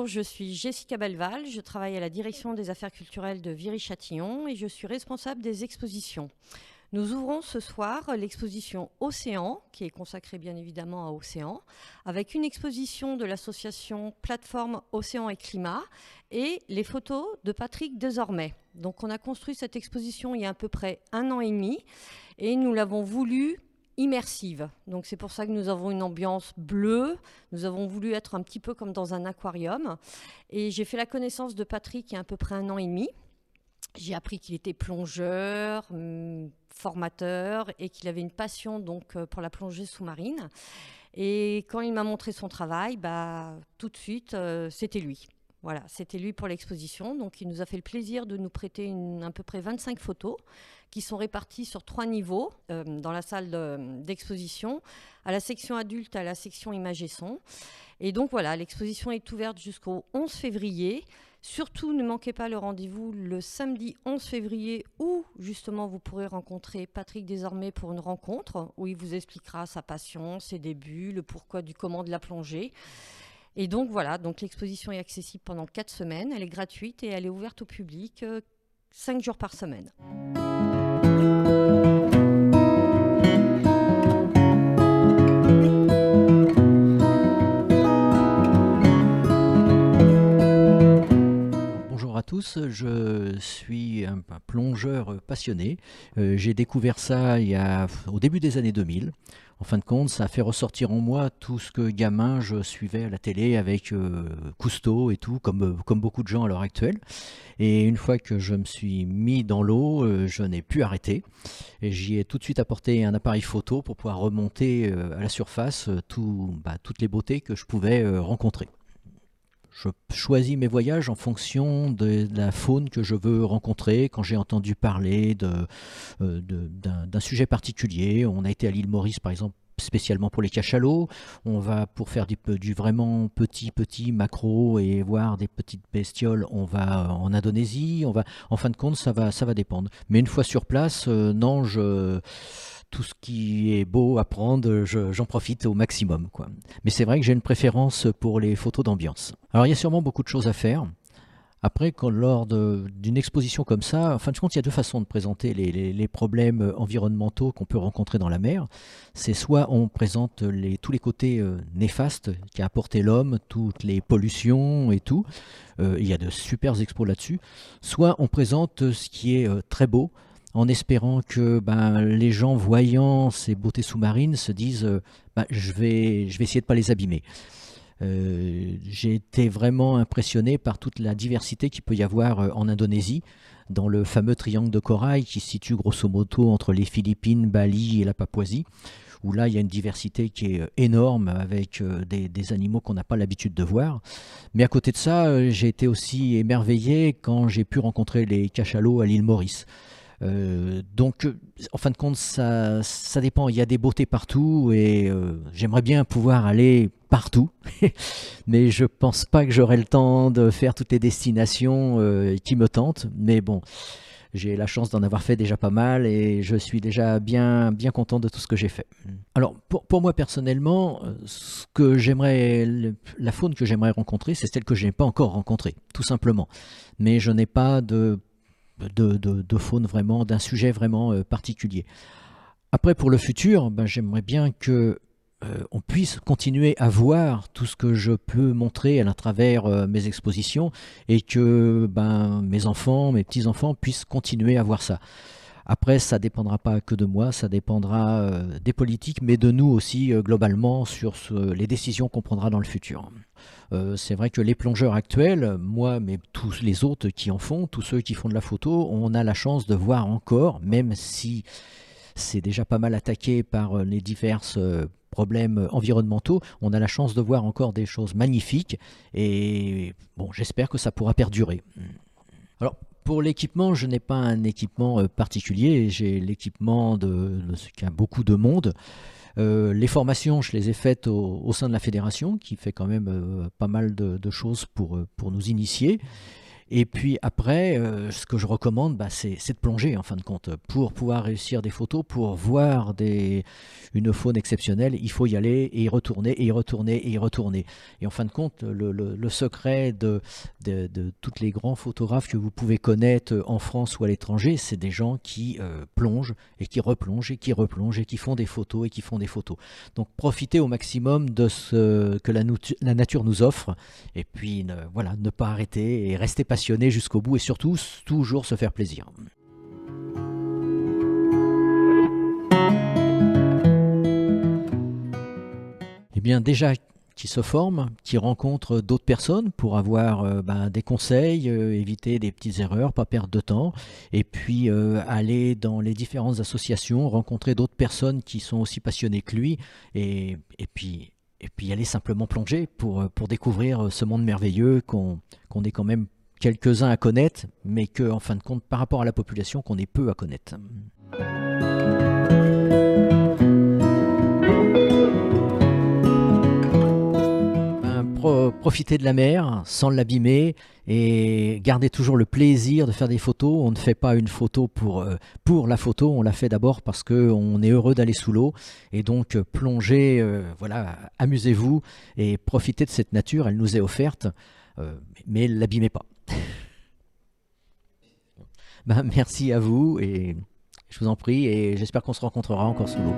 je suis Jessica Belval, je travaille à la direction des affaires culturelles de Viry-Châtillon et je suis responsable des expositions. Nous ouvrons ce soir l'exposition Océan, qui est consacrée bien évidemment à Océan, avec une exposition de l'association Plateforme Océan et Climat et les photos de Patrick Desormeaux. Donc on a construit cette exposition il y a à peu près 1 an et demi et nous l'avons voulu immersive. Donc c'est pour ça que nous avons une ambiance bleue. Nous avons voulu être un petit peu comme dans un aquarium. Et j'ai fait la connaissance de Patrick il y a à peu près 1 an et demi. J'ai appris qu'il était plongeur, formateur et qu'il avait une passion donc, pour la plongée sous-marine. Et quand il m'a montré son travail, tout de suite, c'était lui. Voilà, c'était lui pour l'exposition. Donc, il nous a fait le plaisir de nous prêter à peu près 25 photos qui sont réparties sur 3 niveaux dans la salle d'exposition, à la section adulte, à la section images et son. Et donc, voilà, l'exposition est ouverte jusqu'au 11 février. Surtout, ne manquez pas le rendez-vous le samedi 11 février où, justement, vous pourrez rencontrer Patrick Desormeaux pour une rencontre où il vous expliquera sa passion, ses débuts, le pourquoi du comment de la plongée. Et donc, voilà, donc l'exposition est accessible pendant 4 semaines. Elle est gratuite et elle est ouverte au public 5 jours par semaine. Bonjour à tous, je suis un plongeur passionné. J'ai découvert ça au début des années 2000. En fin de compte, ça a fait ressortir en moi tout ce que gamin je suivais à la télé avec Cousteau et tout, comme beaucoup de gens à l'heure actuelle. Et une fois que je me suis mis dans l'eau, je n'ai plus arrêté. Et j'y ai tout de suite apporté un appareil photo pour pouvoir remonter à la surface toutes les beautés que je pouvais rencontrer. Je choisis mes voyages en fonction de la faune que je veux rencontrer. Quand j'ai entendu parler d'un sujet particulier, on a été à l'île Maurice par exemple spécialement pour les cachalots, on va pour faire du vraiment petit macro et voir des petites bestioles, on va en Indonésie, en fin de compte ça va dépendre. Mais une fois sur place, tout ce qui est beau à prendre, j'en profite au maximum, quoi. Mais c'est vrai que j'ai une préférence pour les photos d'ambiance. Alors il y a sûrement beaucoup de choses à faire. Après, lors d'une exposition comme ça, en fin de compte, il y a 2 façons de présenter les problèmes environnementaux qu'on peut rencontrer dans la mer. C'est soit on présente tous les côtés néfastes qu'a apporté l'homme, toutes les pollutions et tout. Il y a de super expos là-dessus. Soit on présente ce qui est très beau, en espérant que les gens voyant ces beautés sous-marines se disent je vais essayer de ne pas les abîmer. J'ai été vraiment impressionné par toute la diversité qu'il peut y avoir en Indonésie, dans le fameux triangle de corail qui se situe grosso modo entre les Philippines, Bali et la Papouasie, où là il y a une diversité qui est énorme avec des animaux qu'on n'a pas l'habitude de voir. Mais à côté de ça, j'ai été aussi émerveillé quand j'ai pu rencontrer les cachalots à l'île Maurice. En fin de compte, ça dépend. Il y a des beautés partout et j'aimerais bien pouvoir aller partout, mais je pense pas que j'aurai le temps de faire toutes les destinations qui me tentent. Mais bon, j'ai la chance d'en avoir fait déjà pas mal et je suis déjà bien content de tout ce que j'ai fait. Alors, pour moi personnellement, la faune que j'aimerais rencontrer, c'est celle que je n'ai pas encore rencontrée, tout simplement. Mais je n'ai pas de faune vraiment, d'un sujet vraiment particulier. Après, pour le futur, j'aimerais bien que on puisse continuer à voir tout ce que je peux montrer à travers mes expositions et que mes enfants, mes petits-enfants puissent continuer à voir ça. Après, ça ne dépendra pas que de moi, ça dépendra des politiques, mais de nous aussi globalement sur les décisions qu'on prendra dans le futur. C'est vrai que les plongeurs actuels, moi, mais tous les autres qui en font, tous ceux qui font de la photo, on a la chance de voir encore, même si c'est déjà pas mal attaqué par les divers problèmes environnementaux, on a la chance de voir encore des choses magnifiques et bon, j'espère que ça pourra perdurer. Alors, pour l'équipement, je n'ai pas un équipement particulier, j'ai l'équipement de ce qu'a beaucoup de monde. Les formations, je les ai faites au sein de la fédération, qui fait quand même pas mal de choses pour nous initier. Et puis après, ce que je recommande, c'est de plonger en fin de compte. Pour pouvoir réussir des photos, pour voir une faune exceptionnelle, il faut y aller et y retourner, et y retourner, et y retourner. Et en fin de compte, le secret de tous les grands photographes que vous pouvez connaître en France ou à l'étranger, c'est des gens qui plongent et qui replongent et qui replongent et qui font des photos et qui font des photos. Donc profitez au maximum de ce que la nature nous offre et puis voilà, ne pas arrêter et rester passionné jusqu'au bout et surtout toujours se faire plaisir. Eh bien déjà qui se forment, qui rencontrent d'autres personnes pour avoir des conseils, éviter des petites erreurs, pas perdre de temps, et puis aller dans les différentes associations, rencontrer d'autres personnes qui sont aussi passionnées que lui, et puis aller simplement plonger pour découvrir ce monde merveilleux qu'on est quand même quelques-uns à connaître, mais que, en fin de compte, par rapport à la population, qu'on est peu à connaître. Profiter de la mer sans l'abîmer et garder toujours le plaisir de faire des photos. On ne fait pas une photo pour la photo, on la fait d'abord parce qu'on est heureux d'aller sous l'eau. Et donc plongez, voilà, amusez-vous et profitez de cette nature, elle nous est offerte, mais l'abîmez pas. Merci à vous et je vous en prie et j'espère qu'on se rencontrera encore sous l'eau.